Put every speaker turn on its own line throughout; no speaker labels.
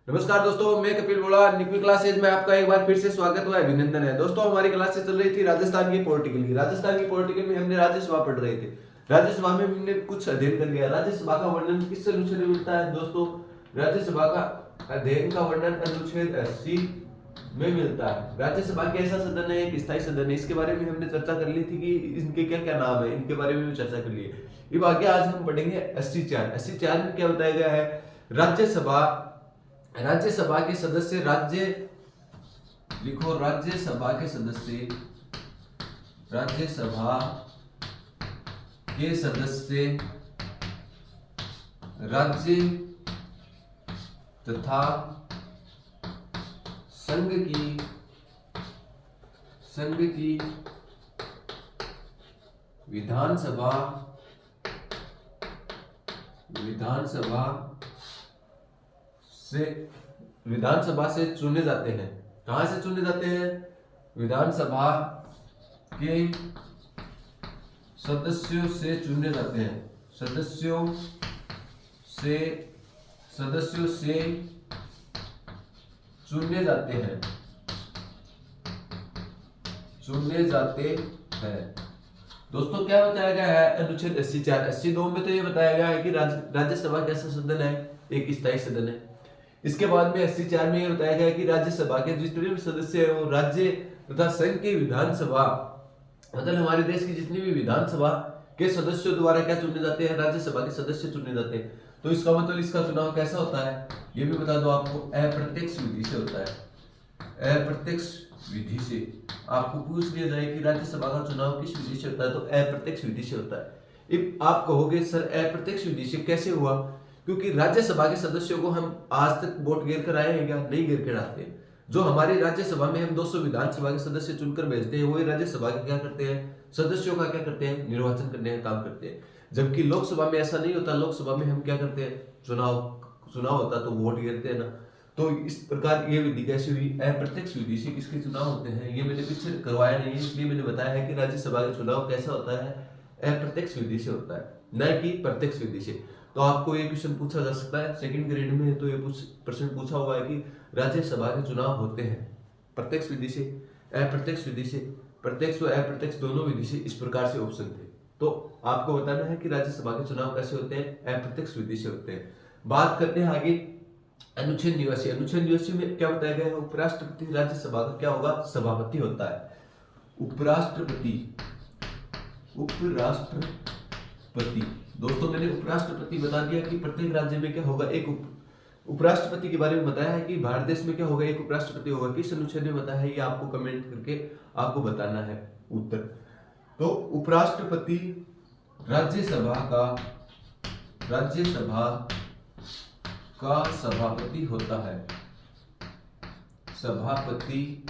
नमस्कार दोस्तों, मैं कपिल बोला। निकवी क्लासेज में आपका एक बार फिर से स्वागत हुआ, अभिनंदन है। दोस्तों, हमारी क्लासेस चल रही थी राजस्थान की पॉलिटिकल में हमने राज्यसभा पढ़ रहे थे। राज्यसभा में हमने कुछ अध्ययन कर लिया। राज्यसभा का वर्णन किस अनुच्छेद में मिलता है दोस्तों? राज्यसभा का अध्ययन का वर्णन अनुच्छेद 80 में मिलता है। राज्यसभा के ऐसा सदन है, एक स्थायी सदन है। इसके बारे में हमने चर्चा कर ली थी कि इनके क्या क्या नाम है, इनके बारे में भी चर्चा कर ली है। अब आगे आज हम पढ़ेंगे 84 में क्या बताया गया है। राज्यसभा के सदस्य राज्यसभा के सदस्य राज्य तथा संघ की विधानसभा से चुने जाते हैं। कहां से चुने जाते हैं? विधानसभा के सदस्यों से चुने जाते हैं। सदस्यों से चुने जाते हैं। दोस्तों, क्या बताया गया है? अनुच्छेद 82 में तो ये बताया गया है कि राज्यसभा कैसा सदन है, एक स्थायी सदन है। इसके बाद में 84 में ये बताया गया है कि राज्यसभा के जितने भी सदस्य हैं वो राज्य तथा संघ की विधानसभा, मतलब हमारे देश की जितनी भी विधानसभा के सदस्यों द्वारा क्या चुने जाते हैं? राज्यसभा के सदस्य चुने जाते हैं। तो इसका मतलब इसका चुनाव कैसा होता है ये भी बता दो आपको। अप्रत्यक्ष विधि से होता है। अप्रत्यक्ष विधि से आपको पूछ लिया जाए कि राज्यसभा का चुनाव किस विधि से होता है, तो अप्रत्यक्ष विधि से होता है। अब आप कहोगे सर अप्रत्यक्ष विधि से कैसे हुआ? क्योंकि राज्यसभा के सदस्यों को हम आज तक वोट गिर कर आए हैं क्या? नहीं गिर कर आते हैं। जो हमारी राज्यसभा में हम 200 विधानसभा के सदस्य चुनकर भेजते हैं, वही राज्यसभा के क्या करते हैं? सदस्यों का क्या करते हैं? निर्वाचन करने का काम करते हैं। जबकि लोकसभा में ऐसा नहीं होता। लोकसभा में हम क्या करते हैं? चुनाव होता तो वोट गिरते हैं ना। तो इस प्रकार ये विधि कैसी हुई? अप्रत्यक्ष विधि से किसके चुनाव होते हैं? ये मैंने पीछे करवाया नहीं है, इसलिए मैंने बताया है कि राज्यसभा का चुनाव कैसा होता है? अप्रत्यक्ष विधि से होता है, न कि प्रत्यक्ष विधि से। तो आपको ये क्वेश्चन पूछा जा सकता है सेकंड ग्रेड में, तो ये प्रश्न पूछा हुआ है कि राज्यसभा के चुनाव होते हैं प्रत्यक्ष विधि से, अप्रत्यक्ष विधि से। प्रत्यक्ष व अप्रत्यक्ष दोनों विधि से। इस प्रकार से ऑप्शन थे। तो आपको बताना है कि राज्यसभा के चुनाव कैसे होते हैं? अप्रत्यक्ष विधि से होते हैं। बात करते हैं आगे अनुच्छेद 89 में क्या बताया गया है? उपराष्ट्रपति राज्यसभा का क्या होगा? सभापति होता है। उपराष्ट्रपति दोस्तों, मैंने उपराष्ट्रपति बता दिया कि प्रत्येक राज्य में क्या होगा? एक उपराष्ट्रपति के बारे में बताया है कि भारत देश में क्या होगा? एक उपराष्ट्रपति होगा। किस अनुच्छेद में बताया है ये आपको कमेंट करके आपको बताना है उत्तर। तो उपराष्ट्रपति राज्यसभा का सभापति होता है। सभापति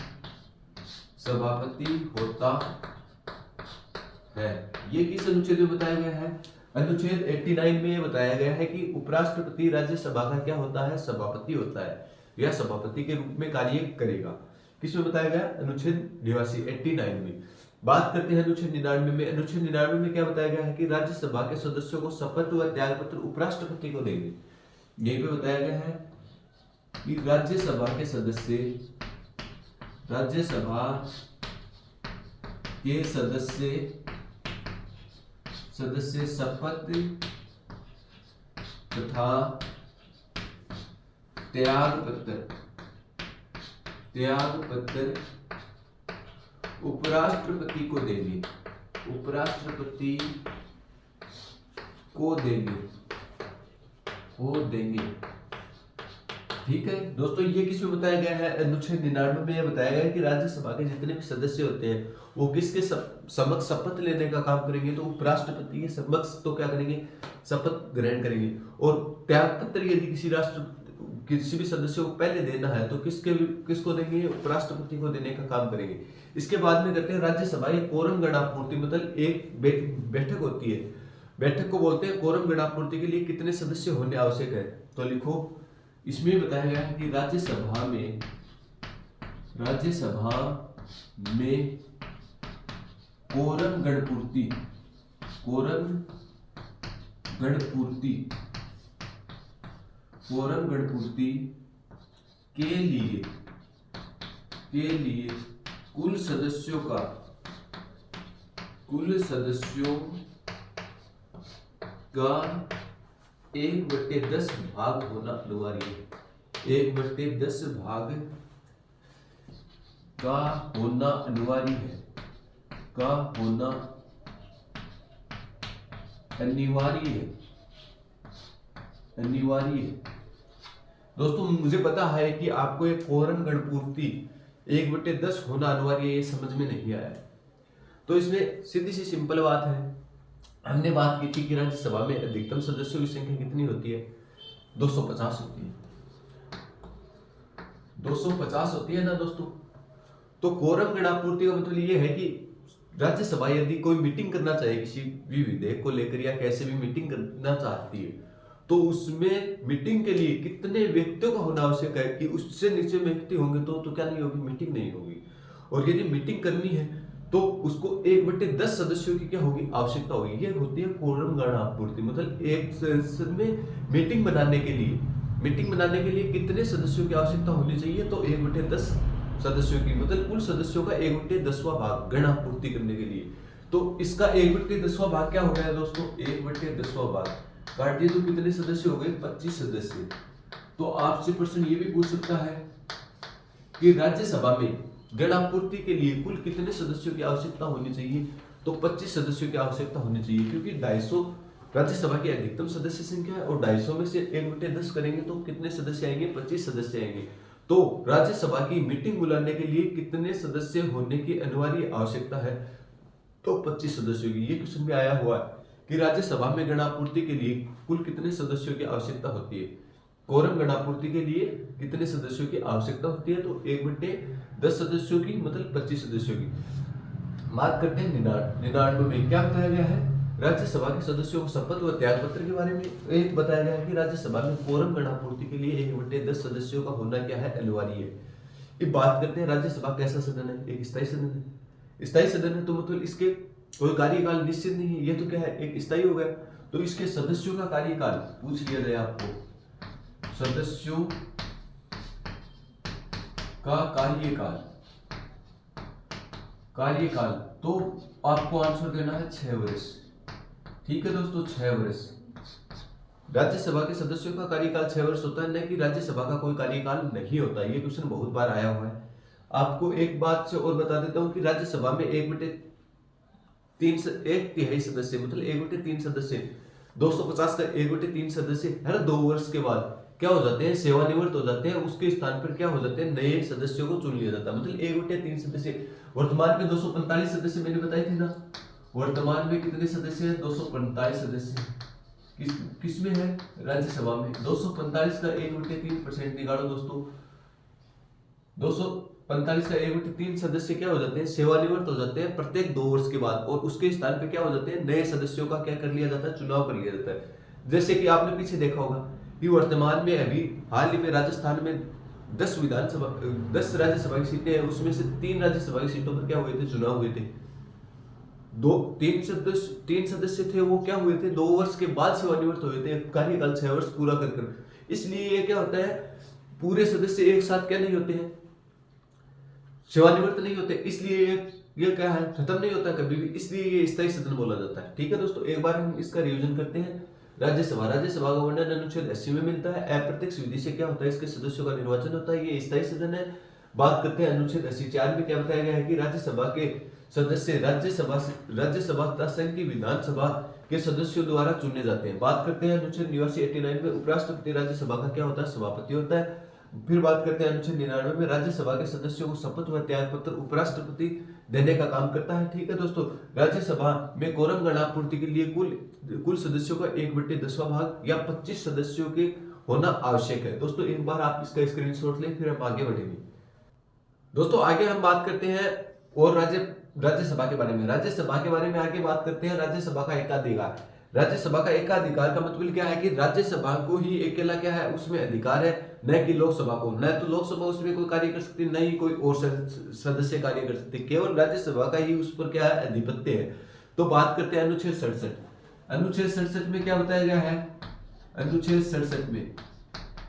होता है। ये किस अनुच्छेद में बताया गया है? अनुच्छेद 89 में बताया गया है कि उपराष्ट्रपति राज्यसभा का क्या होता है? सभापति होता है। यह सभापति के रूप में कार्य करेगा। किसमें बताया गया? अनुच्छेद 89 में। बात करते हैं अनुच्छेद 99 में। अनुच्छेद 99 में क्या बताया गया है कि राज्यसभा के सदस्यों को शपथ व त्याग पत्र उपराष्ट्रपति को देंगे। यही पे बताया गया है कि राज्यसभा के सदस्य शपथ तथा त्याग पत्र उपराष्ट्रपति को देंगे। ठीक है दोस्तों, ये किसमें बताया गया है? अनुच्छेद 99 में यह बताया गया है कि राज्यसभा के जितने भी सदस्य होते हैं वो किसके समक्ष शपथ लेने का काम करेंगे? तो उपराष्ट्रपति के समक्ष तो क्या करेंगे? शपथ ग्रहण करेंगे। और त्याग पत्र यदि किसी भी सदस्य को पहले देना है तो किसको देंगे? उपराष्ट्रपति को देने का काम करेंगे। इसके बाद में करते हैं राज्यसभा ये कोरम गणापूर्ति, मतलब एक बैठक होती है। बैठक को बोलते हैं कोरम गणापूर्ति के लिए कितने सदस्य होने आवश्यक है? तो लिखो, इसमें बताया गया है कि राज्यसभा में कोरम गणपूर्ति के लिए कुल सदस्यों का 1/10 भाग होना अनिवार्य है। 1/10 भाग का होना अनिवार्य है। दोस्तों मुझे पता है कि आपको एक कोरन गण पूर्ति 1/10 होना अनिवार्य है, ये समझ में नहीं आया। तो इसमें सीधी सी सिंपल बात है, हमने बात की थी कि राज्यसभा में अधिकतम सदस्यों की संख्या कितनी होती है? 250 होती है। 250 होती है ना दोस्तों। तो कोरम गणापूर्ति का मतलब ये है कि राज्यसभा यदि कोई मीटिंग करना चाहे किसी भी विधेयक को लेकर या कैसे भी मीटिंग करना चाहती है, तो उसमें मीटिंग के लिए कितने व्यक्तियों का होना आवश्यक है कि उससे नीचे व्यक्ति होंगे तो क्या नहीं होगी, मीटिंग नहीं होगी। और यदि मीटिंग करनी है तो उसको 1/10 सदस्यों की क्या होगी, आवश्यकता होगी। ये होती है कोरम गणापूर्ति। मतलब एक संसद में मीटिंग बनाने के लिए कितने सदस्यों की आवश्यकता होनी चाहिए? तो 1/10 सदस्यों की, मतलब कुल सदस्यों का 1/10वां भाग गणापूर्ति करने के लिए। तो इसका 1/10वां भाग क्या हो गया दोस्तों? 1/10वां भाग काट दिए तो कितने सदस्य हो गए? 25 सदस्य। तो आपसे प्रश्न ये भी पूछ सकता है कि राज्यसभा में गणापूर्ति के लिए कुल कितने सदस्यों की आवश्यकता होनी चाहिए? तो 25 सदस्यों की आवश्यकता होनी चाहिए, क्योंकि 250 राज्यसभा की अधिकतम सदस्य संख्या है और 250 में से 1/10 करेंगे तो कितने सदस्य आएंगे? 25 सदस्य आएंगे। तो राज्यसभा की मीटिंग बुलाने के लिए कितने सदस्य होने की अनिवार्य आवश्यकता है? तो 25 सदस्यों की। ये क्वेश्चन भी आया हुआ है कि राज्यसभा में गणापूर्ति के लिए कुल कितने सदस्यों की आवश्यकता होती है? कोरम गणापूर्ति के लिए कितने सदस्यों की आवश्यकता होती है? तो 1/10 सदस्यों की, मतलब 25 सदस्यों की। बात करते हैं 99 में क्या बताया गया है? राज्यसभा के सदस्यों को शपथ व त्याग पत्र के बारे में एक बताया गया है कि राज्यसभा में कोरम गणापूर्ति के लिए 1/10 सदस्यों का होना क्या है? अनिवार्य है। अब बात करते हैं राज्यसभा कैसा सदन है? एक स्थायी सदन है। स्थायी सदन है तो मतलब इसके कोई कार्यकाल निश्चित नहीं है। ये तो क्या है? एक स्थायी हो गया। तो इसके सदस्यों का कार्यकाल पूछ लिया जाए आपको, सदस्यों का कार्यकाल तो आपको आंसर देना है 6 वर्ष। ठीक है दोस्तों, 6 वर्ष। राज्यसभा के सदस्यों का कार्यकाल 6 वर्ष होता है, न कि राज्यसभा का कोई कार्यकाल नहीं होता। ये क्वेश्चन बहुत बार आया हुआ है। आपको एक बात से और बता देता हूं कि राज्यसभा में 1/3 सदस्य, मतलब 1/3 सदस्य, 250 का 1/3 सदस्य हर 2 वर्ष के बाद क्या हो जाते हैं? सेवानिवृत्त हो जाते हैं। उसके स्थान पर क्या हो जाते हैं? नए सदस्यों को चुन लिया जाता है। मतलब 1/3 सदस्य। वर्तमान में 245 सदस्य मैंने बताई थी ना। वर्तमान में कितने सदस्य हैं? 245 सदस्य। किस में है? राज्यसभा में। 245 का 1/3% निकालो दोस्तों। 245 का 1/3 सदस्य क्या हो जाते हैं? सेवानिवृत्त हो जाते हैं प्रत्येक 2 वर्ष के बाद। और उसके स्थान पे क्या हो जाते हैं? नए सदस्यों का क्या कर लिया जाता है? चुनाव कर लिया जाता है। जैसे कि आपने पीछे देखा होगा कि वर्तमान में अभी हाल ही में राजस्थान में 10 राज्यसभा की सीटें हैं। उसमें से 3 राज्यसभा की सीटों पर क्या हुए थे? चुनाव हुए थे। 3 सदस्य थे, वो क्या हुए थे? 2 वर्ष के बाद सेवानिवृत्त हुए थे, कार्यकाल 6 वर्ष पूरा कर। इसलिए ये क्या होता है? पूरे सदस्य एक साथ क्या नहीं होते हैं? सेवानिवृत्त नहीं होते। इसलिए ये क्या है? खत्म नहीं होता कभी भी। इसलिए ये स्थायी सदन बोला जाता है। ठीक है दोस्तों, एक बार हम इसका रिवीजन करते हैं। राज्यसभा का वर्णन अनुच्छेद 80 में मिलता है। अप्रत्यक्ष विधि से क्या होता है? इसके सदस्यों का निर्वाचन होता है। ये स्थायी सदन है। बात करते हैं अनुच्छेद 80(4) में क्या बताया गया है कि राज्यसभा के सदस्य राज्यसभा तथा संघ की विधानसभा के सदस्यों द्वारा चुने जाते हैं। बात करते हैं अनुच्छेद 89 में उपराष्ट्रपति राज्यसभा का क्या होता है? सभापति होता है। फिर बात करते हैं अनुच्छेद 99 में राज्यसभा के सदस्यों को शपथ व त्याग पत्र उपराष्ट्रपति देने का काम करता है। ठीक है दोस्तों, राज्यसभा में कोरम गणापूर्ति के लिए कुल सदस्यों का 1/10वां भाग या 25 सदस्यों के होना आवश्यक है। दोस्तों एक बार आप इसका स्क्रीनशॉट लें, फिर हम आगे बढ़ेंगे। दोस्तों आगे हम बात करते हैं और राज्यसभा के बारे में। राज्यसभा के बारे में आगे बात करते हैं। राज्यसभा का एकाधिकार। राज्यसभा का एकाधिकार का मतलब क्या है कि राज्यसभा को ही अकेला क्या है? उसमें अधिकार है, न कि लोकसभा को। न तो लोकसभा उसमें कोई कार्य कर सकती, न ही कोई और सदस्य कार्य कर सकते। केवल राज्यसभा का ही उस पर क्या है? अधिपत्य है। तो बात करते हैं अनुच्छेद 67। अनुच्छेद 67 में क्या बताया गया है? अनुच्छेद 67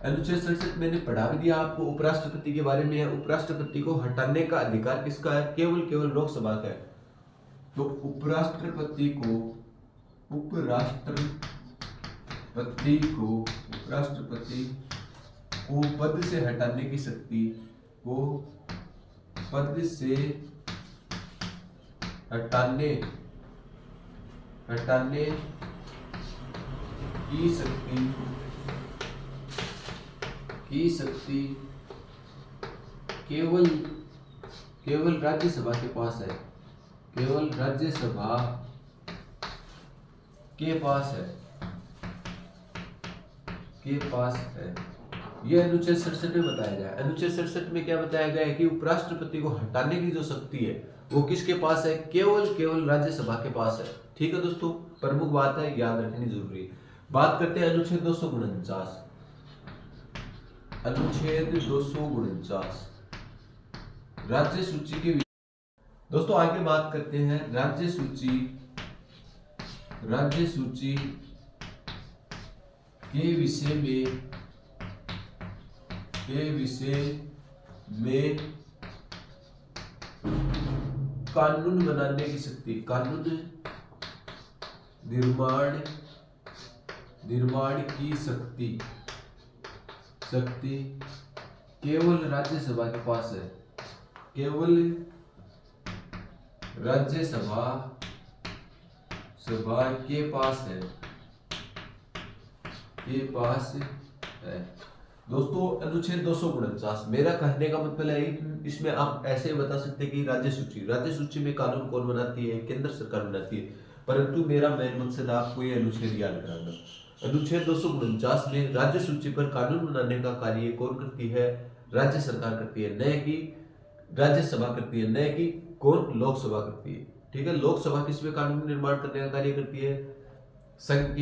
अनुच्छेद 67 मैंने पढ़ा भी दिया आपको, उपराष्ट्रपति के बारे में है। उपराष्ट्रपति को हटाने का अधिकार किसका है? केवल लोकसभा का है। तो उपराष्ट्रपति को पद से हटाने की शक्ति की शक्ति केवल राज्यसभा के पास है। केवल राज्यसभा के पास है। यह अनुच्छेद 67 में बताया गया है। अनुच्छेद 67 में क्या बताया गया है कि उपराष्ट्रपति को हटाने की जो शक्ति है वो किसके पास है? केवल राज्यसभा के पास है। ठीक है दोस्तों, प्रमुख बात है, याद रखनी जरूरी है। बात करते हैं अनुच्छेद 249। अनुच्छेद 249 राज्य सूची के। दोस्तों आगे बात करते हैं राज्य सूची के विषय में कानून बनाने की शक्ति, कानून निर्माण की शक्ति केवल राज्यसभा के पास है। केवल राज्यसभा के पास है। दोस्तों अनुच्छेद 249 मेरा कहने का मतलब है, इसमें आप ऐसे बता सकते हैं कि राज्य सूची में कानून कौन बनाती है? केंद्र सरकार बनाती है। परंतु मेरा मेन मकसद आपको ये अनुच्छेद याद कराना। अनुच्छेद 249 में राज्य सूची पर कानून बनाने का कार्य कौन करती है? राज्य सरकार करती है, न कि राज्यसभा करती है, न कि कौन? लोकसभा करती है। ठीक है, लोकसभा किसमें कानून निर्माण करने का कार्य करती है? संघ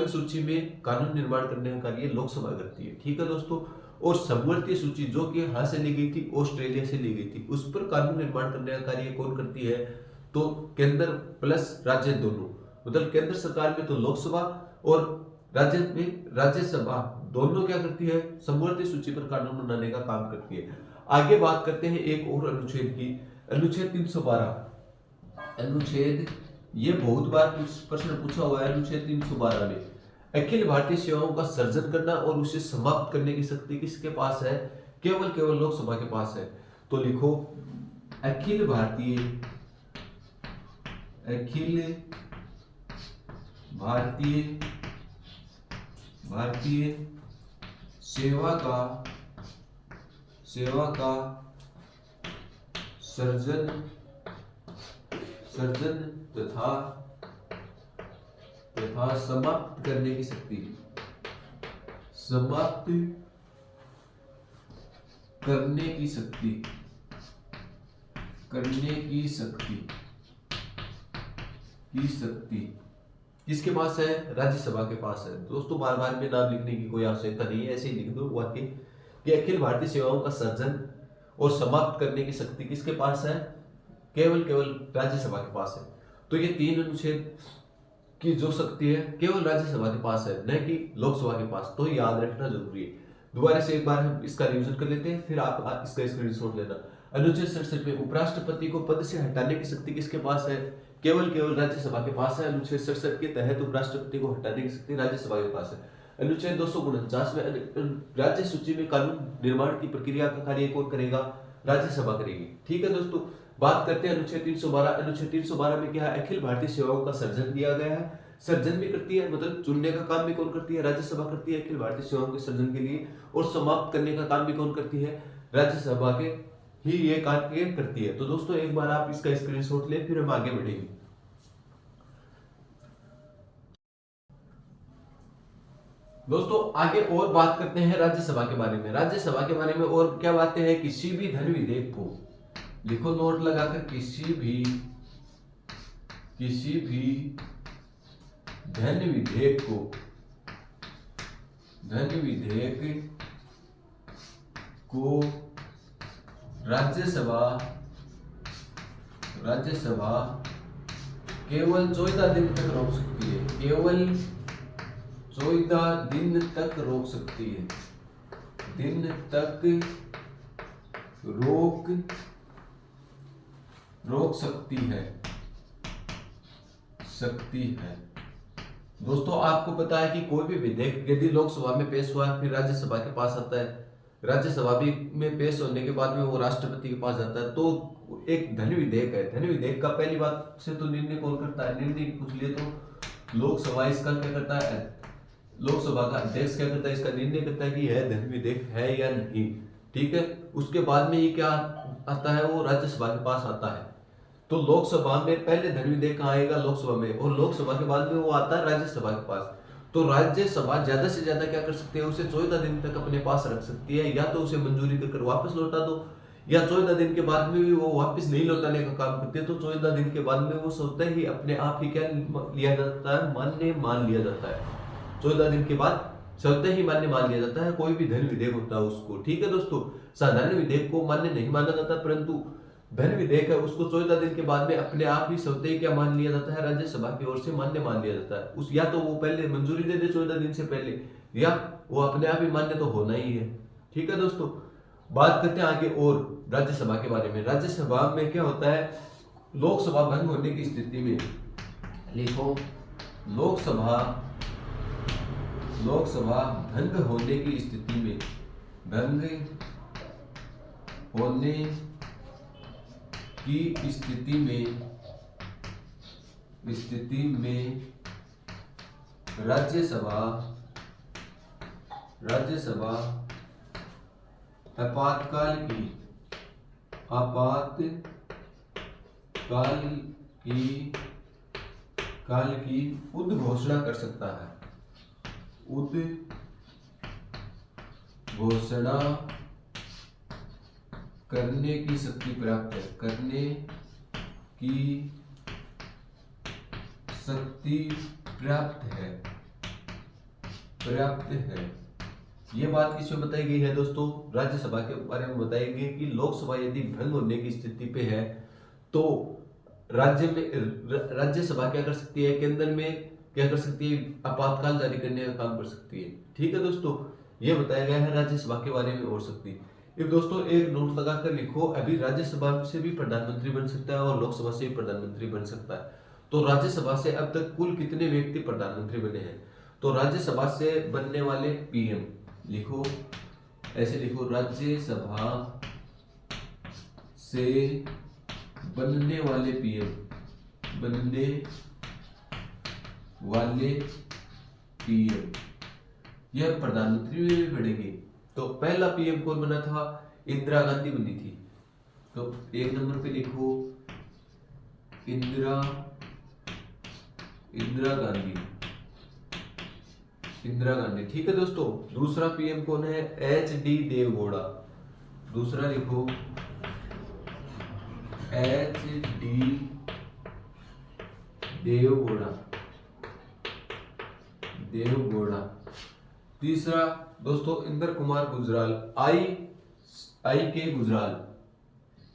सूची में कानून निर्माण करने का कार्य लोकसभा करती है। ठीक है दोस्तों, और समवर्ती सूची जो कि यहाँ से ली गई थी, ऑस्ट्रेलिया से ली गई थी, उस पर कानून निर्माण करने का कार्य कौन करती है? तो केंद्र प्लस राज्य दोनों, मतलब केंद्र सरकार में तो लोकसभा और राज्य में राज्यसभा दोनों क्या करती है? समवर्ती सूची पर कानून बनाने का काम करती है। आगे बात करते हैं एक और अनुच्छेद की, अनुच्छेद 312। अनुच्छेद ये बहुत बार प्रश्न पूछा हुआ है। अनुच्छेद 312 में अखिल भारतीय सेवाओं का सर्जन करना और उसे समाप्त करने की शक्ति किसके पास है? केवल लोकसभा के पास है। तो लिखो अखिल भारतीय सेवा का सर्जन तथा समाप्त करने की शक्ति किसके पास है? राज्यसभा के पास है। दोस्तों बार बार में नाम लिखने की कोई आवश्यकता नहीं है, ऐसे ही लिख दो वाक्य कि अखिल भारतीय सेवाओं का सर्जन और समाप्त करने की शक्ति किसके पास है? केवल राज्यसभा के पास है। तो ये तीन अनुच्छेद की जो शक्ति है केवल राज्यसभा के पास है, न कि लोकसभा के पास। तो याद रखना जरूरी है। दोबारा से एक बार हम इसका रिवीजन कर लेते हैं, फिर आप इसका स्क्रीनशॉट लेना। अनुच्छेद 67 में उपराष्ट्रपति को पद से हटाने की शक्ति किसके पास है? केवल राज्यसभा के पास है। अनुच्छेद 67 के तहत उपराष्ट्रपति को हटाने की शक्ति राज्यसभा के पास है। अनुच्छेद 249 में राज्य सूची में कानून निर्माण की प्रक्रिया का कार्य कौन करेगा? राज्यसभा करेगी। ठीक है दोस्तों, बात करते हैं अनुच्छेद 312। अनुच्छेद 312 में क्या है? अखिल भारतीय सेवाओं का सर्जन दिया गया है। सर्जन भी करती है, मतलब चुनने का काम भी कौन करती है? राज्यसभा करती है अखिल भारतीय सेवाओं के सर्जन के लिए, और समाप्त करने का काम भी कौन करती है? राज्यसभा के ही ये कार्य करती है। तो दोस्तों एक बार आप इसका स्क्रीनशॉट ले, फिर हम आगे बढ़ेंगे। दोस्तों आगे और बात करते हैं राज्यसभा के बारे में। राज्यसभा के बारे में और क्या बातें हैं? किसी भी धन विधेयक को लिखो नोट लगाकर, किसी भी धन विधेयक को राज्यसभा केवल 14 दिन तक रोक सकती है। केवल 14 दिन तक रोक सकती है, दिन तक रोक सकती है। दोस्तों आपको पता है कि कोई भी विधेयक यदि लोकसभा में पेश हुआ फिर राज्यसभा के पास आता है, राज्यसभा भी में पेश होने के बाद में वो राष्ट्रपति के पास जाता है, तो एक धन विधेयक है। धन विधेयक का पहली बात से तो निर्णय कौन करता है? निर्णय पूछ लिए तो लोकसभा इसका क्या करता है? लोकसभा का अध्यक्ष क्या करता है? इसका निर्णय करता है कि यह धन विधेयक है या नहीं, ठीक है। उसके बाद में ये क्या आता है? वो राज्यसभा के पास आता है। तो लोकसभा में पहले धन विधेयक कहाँ आएगा? लोकसभा में, और लोकसभा के बाद में वो आता है राज्यसभा के पास। तो राज्यसभा ज्यादा से ज्यादा क्या कर सकती है? उसे 14 दिन तक अपने पास रख सकती है, या तो उसे मंजूरी कर वापस लौटा दो, या 14 दिन के बाद में भी वो वापस नहीं लौटाने का काम करती है तो 14 दिन के बाद में वो स्वतः ही अपने आप ही क्या लिया जाता है? मान्य मान लिया जाता है। 14 दिन के बाद स्वतः ही मान्य मान लिया जाता है कोई भी धन विधेयक होता है उसको, ठीक है दोस्तों। साधारण विधेयक को मान्य नहीं माना जाता, परंतु धन विधेयक है उसको 14 दिन के बाद में अपने आप ही स्वतः ही क्या मान लिया जाता है? राज्यसभा की ओर से मान्य मान लिया जाता है। उस या तो वो पहले मंजूरी दे दे 14 दिन से पहले, या वो अपने आप ही मान्य तो होना ही है, ठीक है दोस्तों। बात करते हैं आगे और राज्यसभा के बारे में। राज्यसभा में क्या होता है? लोकसभा भंग होने की स्थिति में, लिखो लोकसभा भंग होने की स्थिति में, भंग होने की स्थिति में राज्यसभा आपातकाल की उद्घोषणा कर सकता है, उद्घोषणा करने की शक्ति प्राप्त है, करने की शक्ति प्राप्त है। ये बात किसमें बताई गई है दोस्तों? राज्यसभा के बारे में बताई गई कि लोकसभा यदि भंग होने की स्थिति पे है तो राज्यसभा क्या कर सकती है? केंद्र में क्या कर सकती है? आपातकाल जारी करने का काम कर सकती है, ठीक है दोस्तों। ये बताया गया है राज्यसभा के बारे में हो सकती है। एक दोस्तों एक नोट लगाकर लिखो, अभी राज्यसभा से भी प्रधानमंत्री बन सकता है और लोकसभा से भी प्रधानमंत्री बन सकता है। तो राज्यसभा से अब तक कुल कितने व्यक्ति प्रधानमंत्री बने हैं? तो राज्यसभा से बनने वाले पीएम, लिखो ऐसे लिखो, राज्यसभा से बनने वाले पीएम, यह प्रधानमंत्री में भी बढ़ेंगे। तो पहला पीएम कौन बना था? इंदिरा गांधी बनी थी। तो एक नंबर पे लिखो इंदिरा गांधी, ठीक है दोस्तों। दूसरा पीएम कौन है? HD देवगौड़ा। दूसरा लिखो HD देवगौड़ा। तीसरा दोस्तों इंद्र कुमार गुजराल, आई के गुजराल,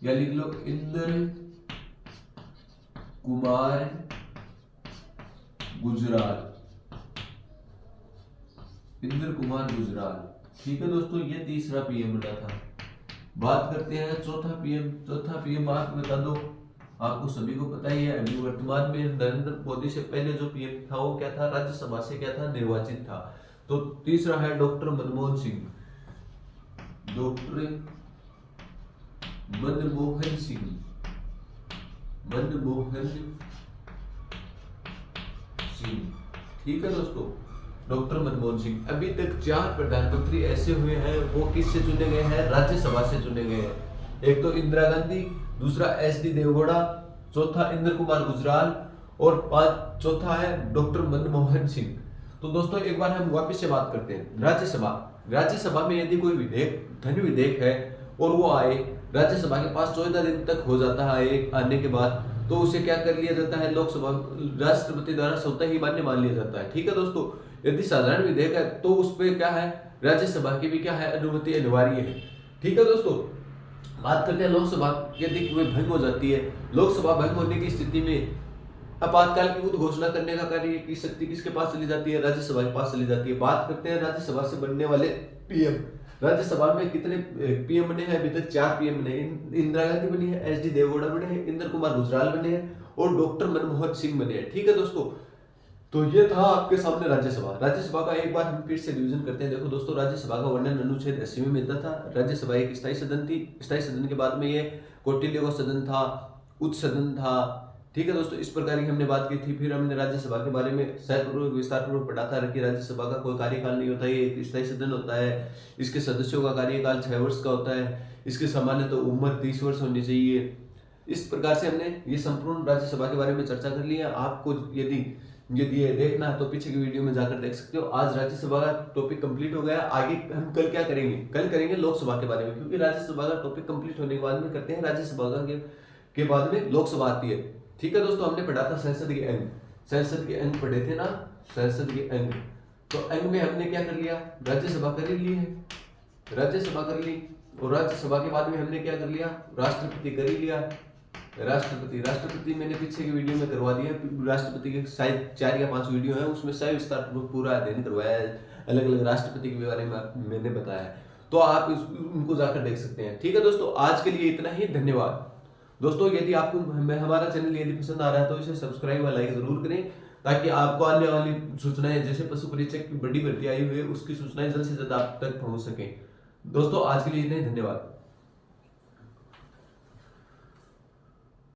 या लिख लो इंद्र कुमार गुजराल, ठीक है दोस्तों। ये तीसरा पीएम बना था। बात करते हैं चौथा पीएम आपको बता दो, आपको सभी को पता ही है। अभी वर्तमान में नरेंद्र मोदी से पहले जो पीएम था वो क्या था? राज्यसभा से क्या था? निर्वाचित था। तो तीसरा है डॉक्टर मनमोहन सिंह, ठीक है दोस्तों, डॉक्टर मनमोहन सिंह। अभी तक 4 प्रधानमंत्री ऐसे हुए हैं, वो किससे चुने गए हैं? राज्यसभा से चुने गए हैं। एक तो इंदिरा गांधी, दूसरा HD देवगौड़ा, चौथा इंद्र कुमार गुजराल, और चौथा है डॉक्टर मनमोहन सिंह। तो दोस्तों एक बार हम वापस से बात करते हैं राज्यसभा में यदि कोई धन विधेयक है और वो आए राज्यसभा के पास 14 दिन तक हो जाता है आने के बाद, तो उसे क्या कर लिया जाता है? लोकसभा राष्ट्रपति द्वारा स्वतः ही मान्य मान लिया जाता है, ठीक है दोस्तों। यदि साधारण विधेयक है तो उस पर क्या है? राज्यसभा की भी क्या है? अनुमति अनिवार्य है, ठीक है दोस्तों। बात करते हैं लोकसभा, यदि कोई भंग हो जाती है, लोकसभा भंग होने की स्थिति में आपातकाल की उद्घोषणा करने का कार्य की शक्ति किसके पास चली जाती है? राज्यसभा के पास चली जाती है। बात करते हैं राज्यसभा से बनने वाले पीएम। राज्यसभा में कितने पीएम बने हैं? अभी तक 4 पीएम बने। इंदिरा गांधी बनी है, एच डी देवेगौड़ा बने हैं, इंद्र कुमार गुजराल बने हैं और डॉक्टर मनमोहन सिंह बने हैं। ठीक है दोस्तों, तो ये था आपके सामने राज्यसभा। राज्यसभा का एक बार हम फिर से रिवीजन करते हैं। देखो दोस्तों, राज्यसभा का वर्णन अनुच्छेद 80 में मिलता था। राज्यसभा एक स्थायी सदन थी। स्थायी सदन के बाद में ये कौटिल्य का सदन था, उच्च सदन था। ठीक है दोस्तों, इस प्रकार की हमने बात की थी। फिर हमने राज्यसभा के बारे में सहपूर्वक विस्तारपूर्वक पढ़ा था कि राज्यसभा का कोई कार्यकाल नहीं होता, ये एक स्थायी सदन होता है। इसके सदस्यों का कार्यकाल 6 वर्ष का होता है। इसकी सामान्य तो उम्र 30 वर्ष होनी चाहिए। इस प्रकार से हमने ये संपूर्ण राज्यसभा के बारे में चर्चा कर ली है। आपको यदि ये देखना है तो पीछे की वीडियो में जाकर देख सकते हो। आज राज्यसभा का टॉपिक कंप्लीट हो गया। आगे हम कल क्या करेंगे? कल करेंगे लोकसभा के बारे में, क्योंकि राज्यसभा का टॉपिक कंप्लीट होने के बाद में करते हैं राज्यसभा के बाद में लोकसभा आती है। ठीक है दोस्तों, हमने पढ़ा था संसद के अंग। संसद के अंग पढ़े थे ना, संसद के अंग। तो अंग में हमने क्या कर लिया? राज्यसभा कर ही ली है, राज्यसभा कर ली। और राज्यसभा के बाद में हमने क्या कर लिया? राष्ट्रपति कर ही लिया। राष्ट्रपति मैंने पीछे की वीडियो में करवा दिया। राष्ट्रपति के शायद 4 या 5 वीडियो है, उसमें सही विस्तार पूरा अध्ययन करवाया है। अलग अलग राष्ट्रपति के बारे में मैंने बताया है, तो आप उनको जाकर देख सकते हैं। ठीक है दोस्तों, आज के लिए इतना ही। धन्यवाद दोस्तों। यदि आपको हमारा चैनल यदि पसंद आ रहा है तो इसे सब्सक्राइब व लाइक जरूर करें, ताकि आपको आने वाली सूचनाएं, जैसे पशु परीक्षक की बड़ी भर्ती आई हुई है, उसकी सूचनाएं जल्द से जल्द आप तक पहुंच सके। दोस्तों आज के लिए इतना ही। धन्यवाद।